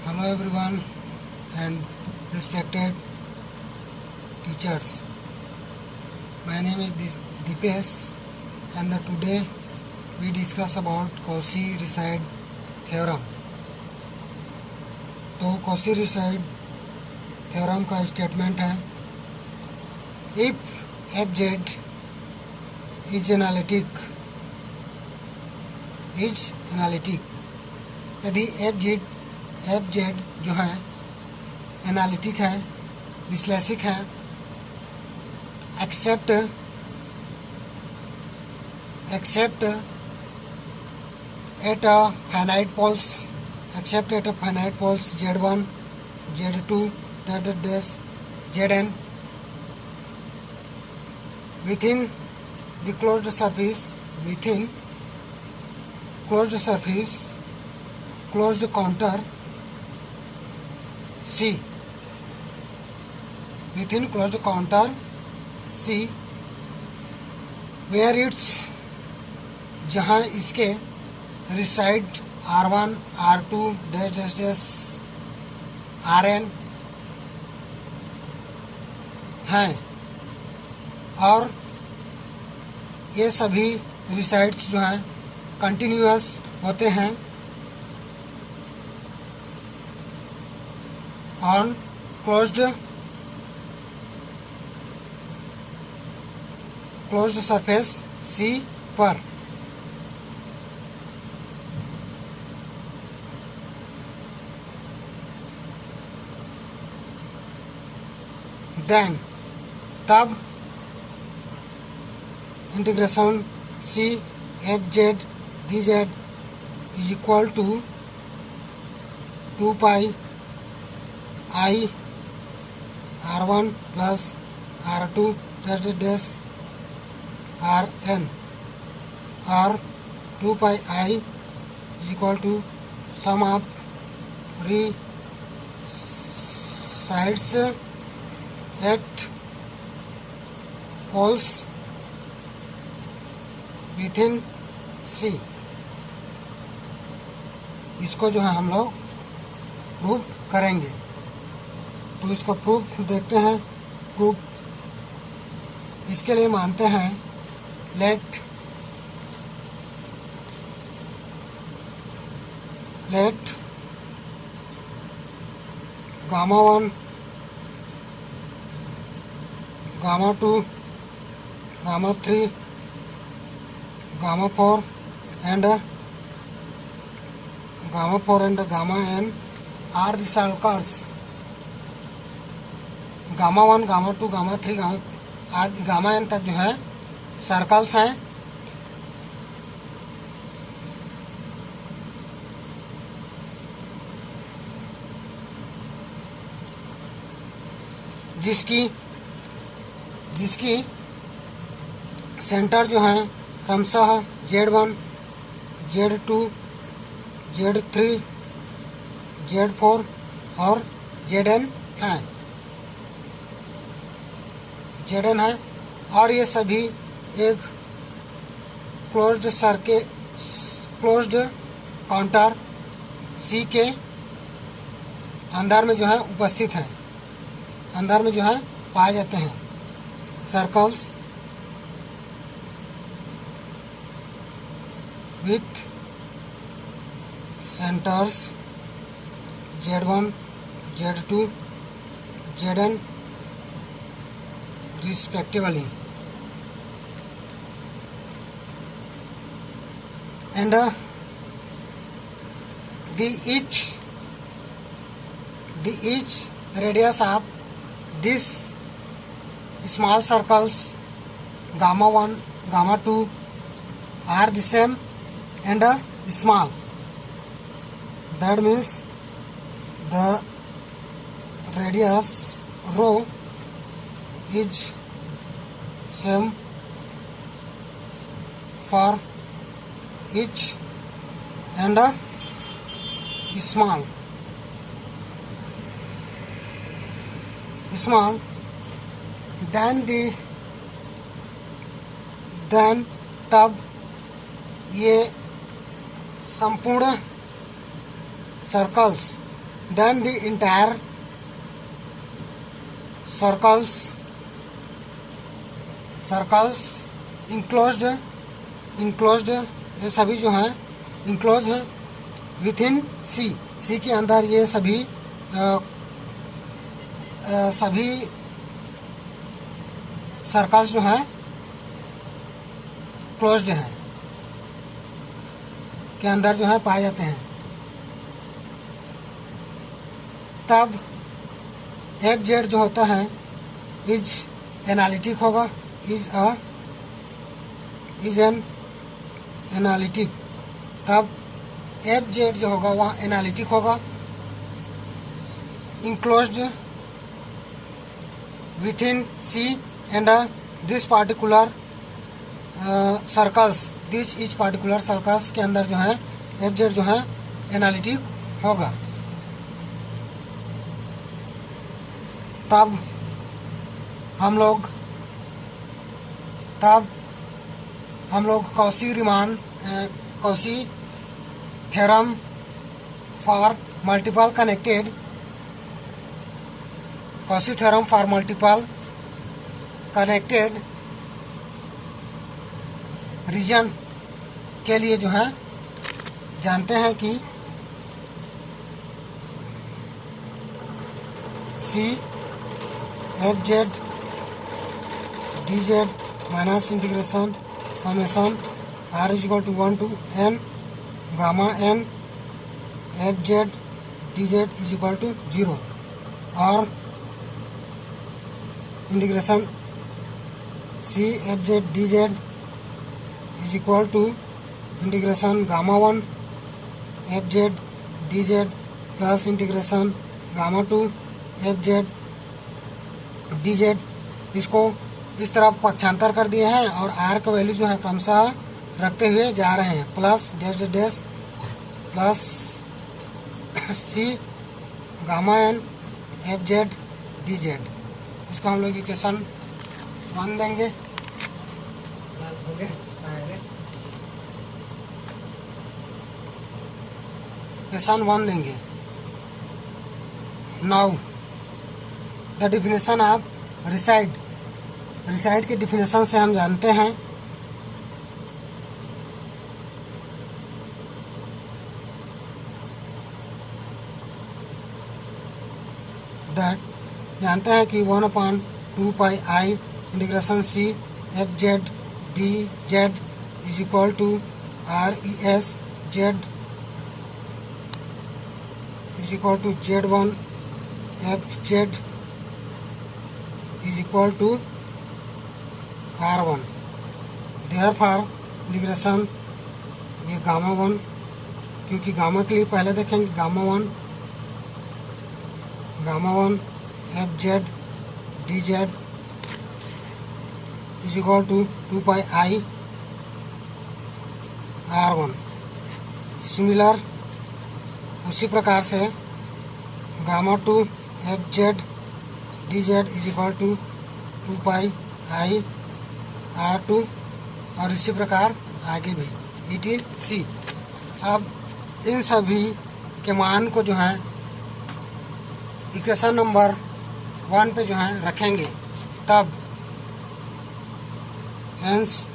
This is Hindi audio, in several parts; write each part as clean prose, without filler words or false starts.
Hello everyone and respected teachers. My name is Dipesh and today we discuss about Cauchy-Resid theorem. तो Cauchy-Resid theorem का स्टेटमेंट है, if fz is analytic, यदि fz जो है एनालिटिक है, विश्लेषिक है, except at a finite poles z1 z2 zn within the closed surface closed counter C, within closed counter C, where it's जहाँ इसके reside R1 R2 Rn हैं और ये सभी resides जो हैं कंटिन्यूअस होते हैं on closed surface C पर. Then तब integration C fz dz is equal to 2 pi I R1 plus R2 Rn or 2 pi I is equal to sum of resides at poles within C. इसको जो है हम लोग प्रूव करेंगे. तो इसको प्रूफ देखते हैं. प्रूफ इसके लिए मानते हैं let gamma 1 gamma 2 gamma 3 gamma 4 and gamma n are the circles. Gamma 1 gamma 2 gamma 3 gamma n तक जो है सर्कल्स हैं. जिसकी सेंटर जो है क्रमशः z1 z2 z3 z4 और zn हैं. zn है और ये सभी एक क्लोज्ड काउंटर C के अंदर में जो है उपस्थित हैं, अंदर में जो है पाए जाते हैं. Circles with centres z1 z2 zn respectively, and the each radius of these small circles gamma 1 gamma 2 are the same and small. That means the radius rho is same for each and small. then तब ये संपूर्ण circles then the entire circles enclosed ये सभी जो हैं enclosed हैं within C के अंदर ये सभी सर्कल्स जो हैं क्लोज्ड हैं के अंदर जो है पाए जाते हैं। तब FZ जो होता है इज एनालिटिक होगा, इज एन एनालिटिक। तब FZ जो होगा वह एनालिटिक होगा, enclosed within C and this particular circles, this etch particular circles के अंदर जो है FZ जो है एनालिटिक होगा। तब हम लोग Cauchy theorem for multiple connected region के लिए जो है जानते हैं कि C FZ DZ minus integration summation R is equal to 1 to n gamma n FZ DZ is equal to 0 और integration C FZ DZ is equal to integration gamma 1 FZ DZ plus integration gamma 2 FZ DZ। इसको इस तरफ पक्षांतर कर दिए हैं और R का वैल्यू जो है क्रमशः रखते हुए जा रहे हैं, plus dash dash plus C gamma n FZ DZ। इसको हम लोग इक्वेशन 1 देंगे। इक्वेशन 1 देंगे। Now the definition of residue के डिफिनेशन से हम जानते हैं कि 1/2 pi I integration C FZ DZ is equal to RES Z is equal to Z1 FZ is equal to R1। Therefore integration ये गामा 1, क्योंकि गामा के लिए पहले देखेंगे gamma 1 FZ DZ is equal to 2 pi I R1। Similar उसी प्रकार से gamma 2 FZ DZ is equal to 2 pi I R2 और इसी प्रकार आगे भी ETC। अब इन सभी के मान को जो है इक्वेशन नंबर 1 पे जो है रखेंगे, तब हेंस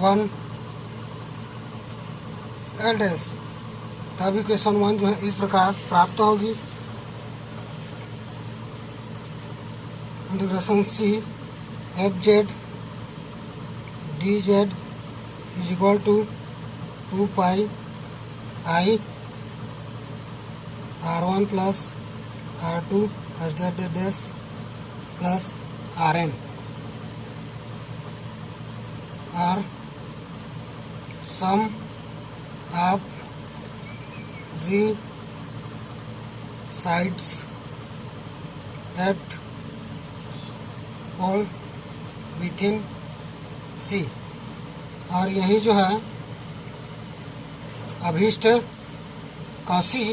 1 एल्डेस, तब इक्वेशन 1 जो है इस प्रकार प्राप्त होगी। Integration C FZ DZ is equal to 2 pi I R1 plus R2 dash plus RN और sum of sides at all within C। और यही जो है अभीष्ट कॉची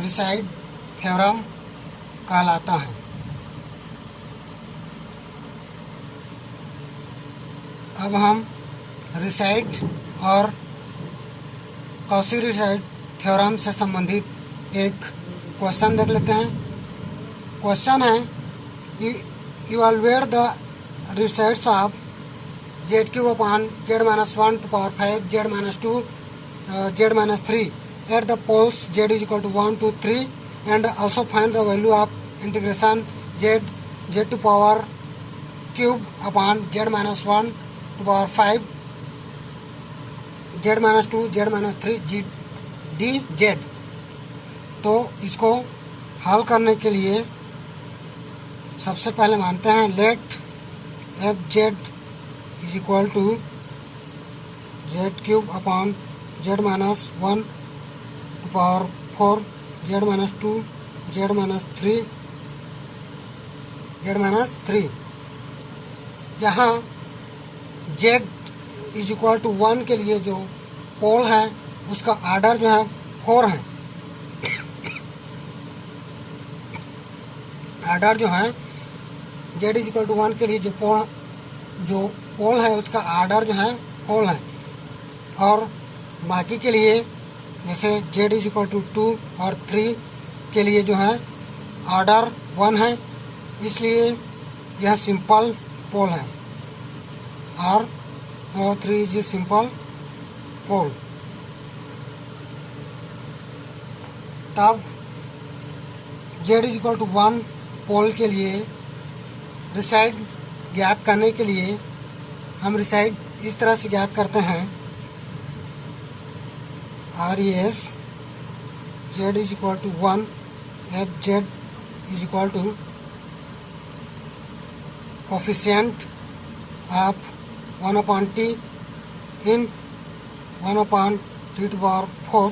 रिसाइड थ्योरम कहलाता है। अब हम रिसाइड और कॉची रिसाइड थ्योरम से संबंधित एक क्वेश्चन देख लेते हैं। क्वेश्चन है evaluate the results of z³ upon z-1 to power 5 z-2 z-3 at the poles z is equal to 1 to 3 and also find the value of integration z to power cube upon z-1 to power 5 z-2 z-3 dz। तो इसको हल करने के लिए सबसे पहले मानते हैं let f z is equal to z³ upon z-1 to power 4 z-2 z-3 यहाँ z इज इक्वल टू 1 के लिए जो पोल है उसका आर्डर जो है 4 है। आर्डर जो है z इज इक्वल टू 1 के लिए जो पोल है उसका आर्डर जो है 4 है, और बाकी के लिए जैसे z इज इक्वल टू 2 और 3 के लिए जो है आर्डर 1 है, इसलिए यह सिंपल पोल है और 3 इज सिंपल पोल। तब z इज इक्वल टू 1 पोल के लिए रिसाइड ज्ञात करने के लिए हम रिसाइड इस तरह से ज्ञात करते हैं RES z is equal to 1 FZ is equal to coefficient of 1/t in 1/t to power 4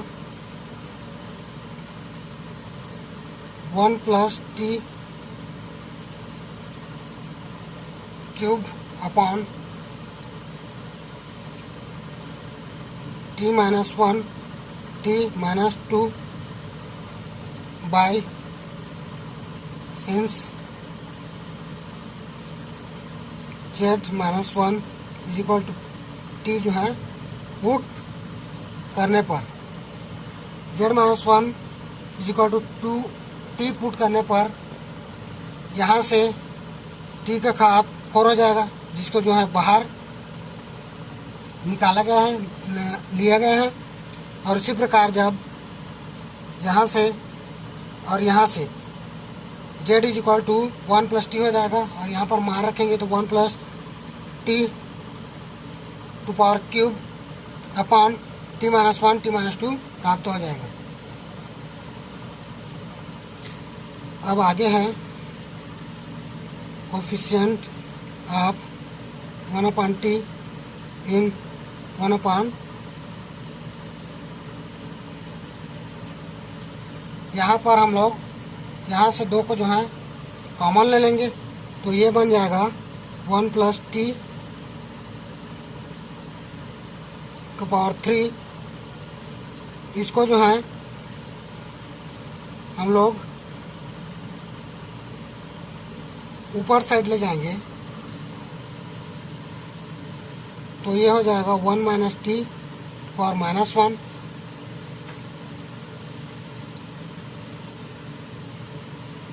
1 plus t cube upon t-1 t-2 by since z-1 is equal to t जो है पुट करने पर z-1 is equal to 2t put करने पर यहाँ से t का घात 4 हो जाएगा, जिसको जो है बाहर निकाला गया है, लिया गया है। और इसी प्रकार जब यहाँ से और यहाँ से z is equal to 1 plus t हो जाएगा, और यहाँ पर मान रखेंगे तो 1 plus t to power cube upon t-1 t-2 प्राप्त हो जाएगा। अब आगे है कोफिशिएंट ऑफ 1/t इन 1/, यहाँ पर हम लोग यहाँ से 2 को जो है कॉमन ले लेंगे, तो ये बन जाएगा 1 प्लस टी का पावर 3। इसको जो है हम लोग ऊपर साइड ले जाएंगे, तो ये हो जाएगा 1 माइनस टी पावर -1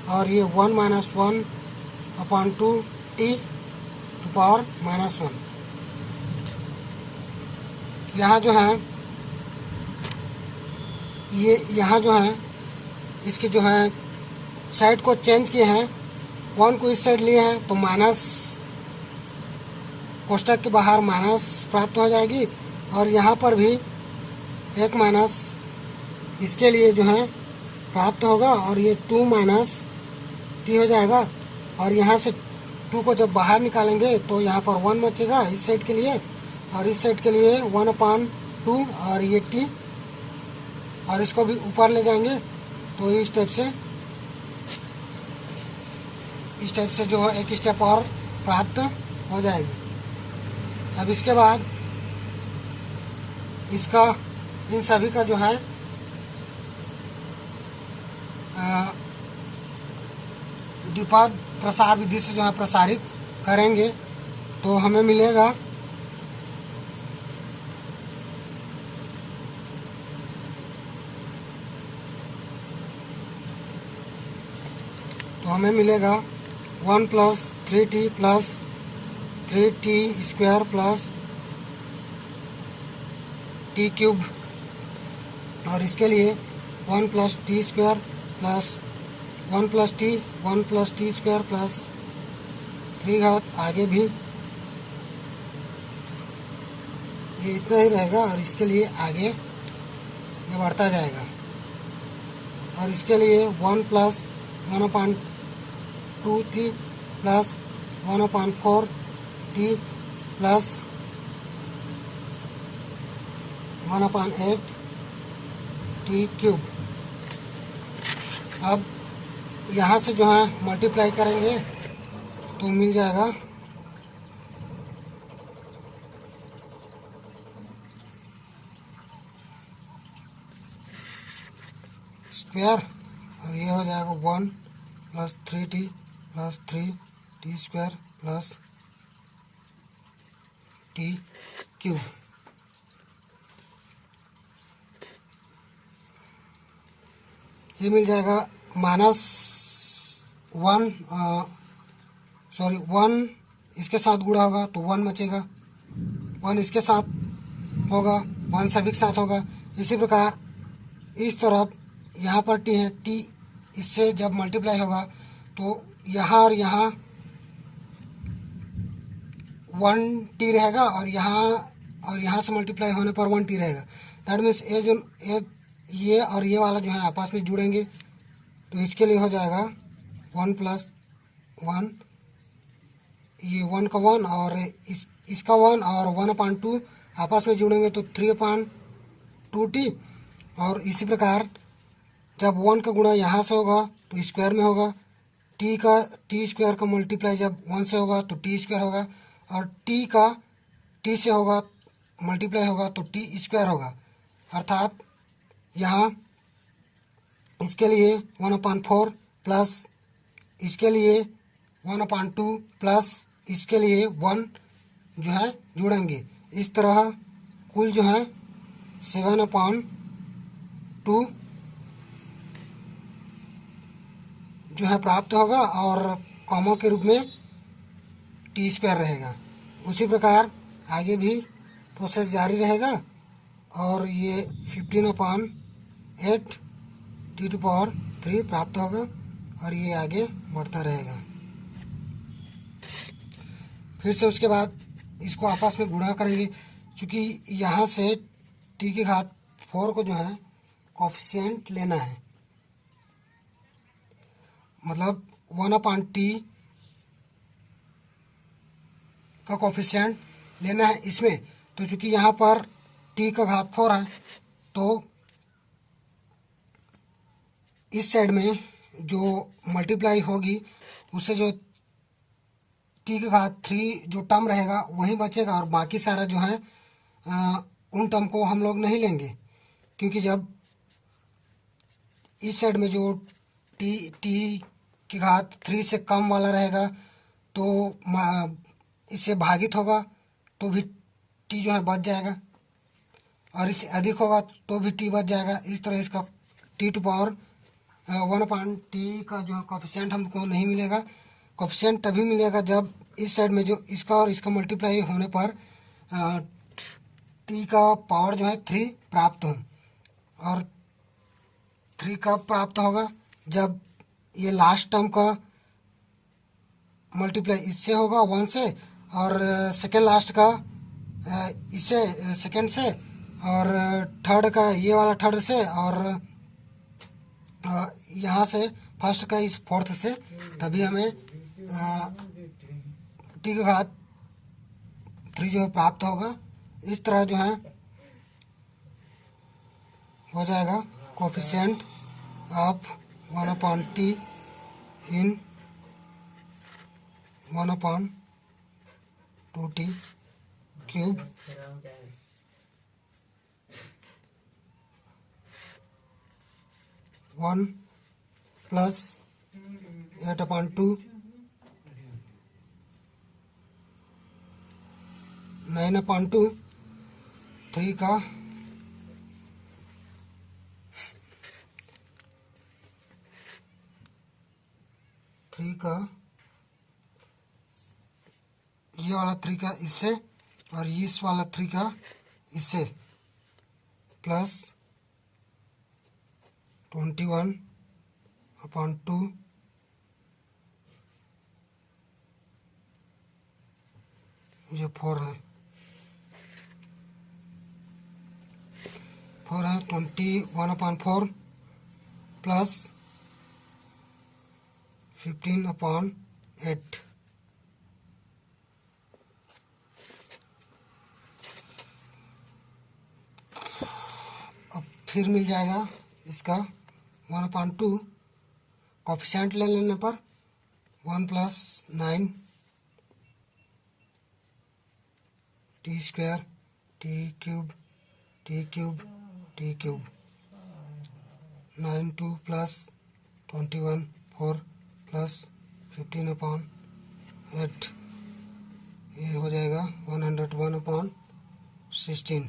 और ये 1 माइनस 1/2 टी टू पावर -1। यहाँ जो है ये यहाँ जो है इसके जो है साइड को चेंज किए हैं, 1 को इस साइड लिए हैं तो माइनस कोष्टक के बाहर माइनस प्राप्त हो जाएगी, और यहाँ पर भी एक माइनस इसके लिए जो है प्राप्त होगा, और ये 2 माइनस टी हो जाएगा। और यहाँ से 2 को जब बाहर निकालेंगे तो यहाँ पर 1 बचेगा इस साइड के लिए, और इस साइड के लिए 1/2 और ये टी, और इसको भी ऊपर ले जाएंगे तो इस टाइप से जो है एक स्टेप और प्राप्त हो जाएगी। अब इसके बाद इसका इन सभी का जो है द्विपद प्रसार विधि से जो है प्रसारित करेंगे तो हमें मिलेगा तो हमें मिलेगा 1 plus 3t plus 3t square plus t cube, और इसके लिए 1 plus T square plus 1 plus T square plus 3 घात, आगे भी ये इतना ही रहेगा और इसके लिए आगे ये बढ़ता जाएगा। और इसके लिए 1 plus 1/2t plus 1/4t plus 1/8t cube. अब यहाँ से जो है मल्टीप्लाई करेंगे तो मिल जाएगा स्क्वायर, और ये हो जाएगा 1 plus 3t plus 3t square plus t cube. ये मिल जाएगा -1 इसके साथ गुणा होगा तो 1 बचेगा, 1 इसके साथ होगा, 1 सभी के साथ होगा। इसी प्रकार इस तरफ यहाँ पर t है, t इससे जब मल्टीप्लाई होगा तो यहाँ और यहाँ 1t रहेगा, और यहाँ से मल्टीप्लाई होने पर 1t रहेगा। दैट मीन्स ये और ये वाला जो है आपस में जुड़ेंगे, तो इसके लिए हो जाएगा 1 प्लस 1, ये 1 का 1 और इसका 1 और 1/2 आपस में जुड़ेंगे तो 3/2t। और इसी प्रकार जब 1 का गुणा यहाँ से होगा तो स्क्वायर में होगा, टी स्क्वायर का मल्टीप्लाई जब 1 से होगा तो टी स्क्वायर होगा, और टी का टी से होगा मल्टीप्लाई होगा तो टी स्क्वायर होगा। अर्थात यहाँ इसके लिए 1/4 प्लस इसके लिए 1/2 प्लस इसके लिए 1 जो है जुड़ेंगे। इस तरह कुल जो है 7/2 जो है प्राप्त होगा, और कॉमा के रूप में टी स्क्वायर रहेगा। उसी प्रकार आगे भी प्रोसेस जारी रहेगा, और ये 15/8 t⁻³ प्राप्त होगा, और ये आगे बढ़ता रहेगा। फिर से उसके बाद इसको आपस में गुणा करेंगे, क्योंकि यहाँ से t की घात 4 को जो है कोफिशिएंट लेना है, मतलब 1/t का कोफिशिएंट लेना है इसमें। तो चूँकि यहाँ पर t का घात 4 है, तो इस साइड में जो मल्टीप्लाई होगी उससे जो t का घात 3 जो टर्म रहेगा वही बचेगा, और बाकी सारा जो है उन टर्म को हम लोग नहीं लेंगे, क्योंकि जब इस साइड में जो t की घात 3 से कम वाला रहेगा तो इससे भागित होगा तो भी t जो है बच जाएगा, और इससे अधिक होगा तो भी t बच जाएगा। इस तरह इसका t⁻1/t का जो कोफिशिएंट हमको नहीं मिलेगा। कोफिशिएंट तभी मिलेगा जब इस साइड में जो इसका और इसका मल्टीप्लाई होने पर t का पावर जो है 3 प्राप्त हो, और 3 कब प्राप्त होगा जब ये लास्ट टर्म का मल्टीप्लाई इससे होगा 1 से, और सेकेंड लास्ट का इससे सेकेंड से, और थर्ड का ये वाला थर्ड से, और यहाँ से फर्स्ट का इस फोर्थ से, तभी हमें t की घात 3 जो है प्राप्त होगा। इस तरह जो है हो जाएगा coefficient of 1/t in 1/2t cube one plus 8/2 9/2 3 का 3 का, ये वाला 3 का इससे और इस वाला 3 का इससे, प्लस 21/2 ये 4 है, 21/4 प्लस 15/8। अब फिर मिल जाएगा इसका 1/2, कोफिशिएंट ले लेने पर 1 + 9 t² t³ t³ t³, 9 2 + 21 4 + 15/8, ये हो जाएगा 101/16।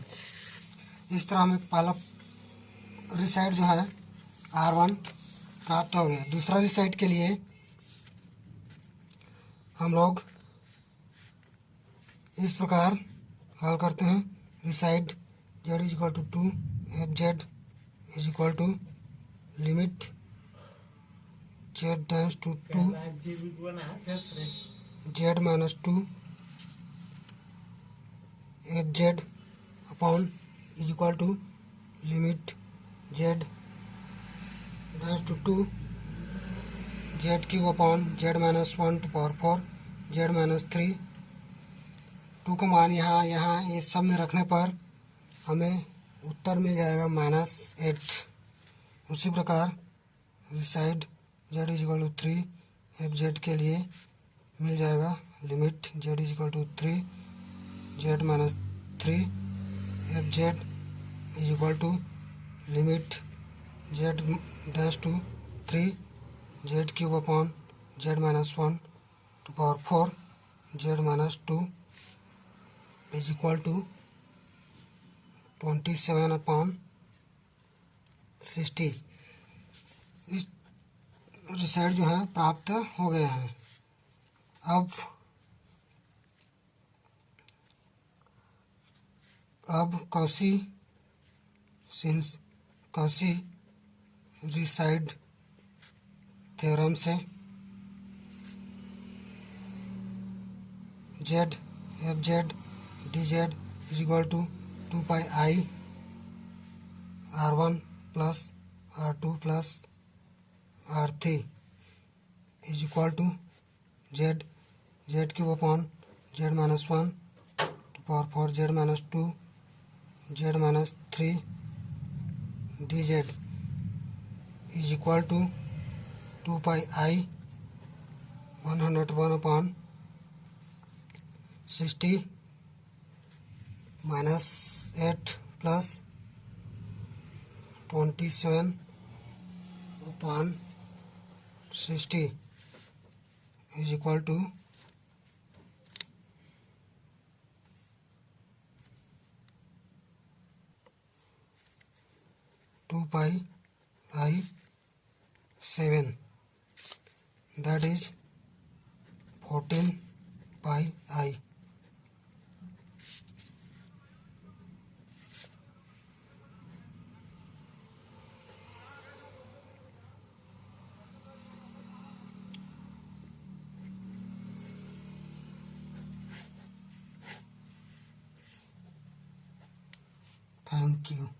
इस तरह हमें पहला रिसाइड जो है R1 प्राप्त हो गया। दूसरा रिसाइड के लिए हम लोग इस प्रकार हल करते हैं। Residue z = 2, fz = limit z tends to 2 z - 2 fz upon = limit z tends to 2 z³ upon z - 1/4 z - 3। 2 का मान यहाँ ये सब में रखने पर हमें उत्तर मिल जाएगा -8। उसी प्रकार रिसाइड z = 3 fz के लिए मिल जाएगा limit z = 3 z - 3 fz = limit z tends to 3 z³ upon z - 1/4 z - 2 = 27/60। इस रिजल्ट जो है प्राप्त हो गए हैं। अब कॉची रिसाइड थ्योरम से z fz dz = 2πi r1 + r2 + r3 = z z³ upon z - 1/4 z - 2 z - 3 dz = 2πi 101/60 -8 + 27/60 = 2πi 7, that is 14πi. Thank you.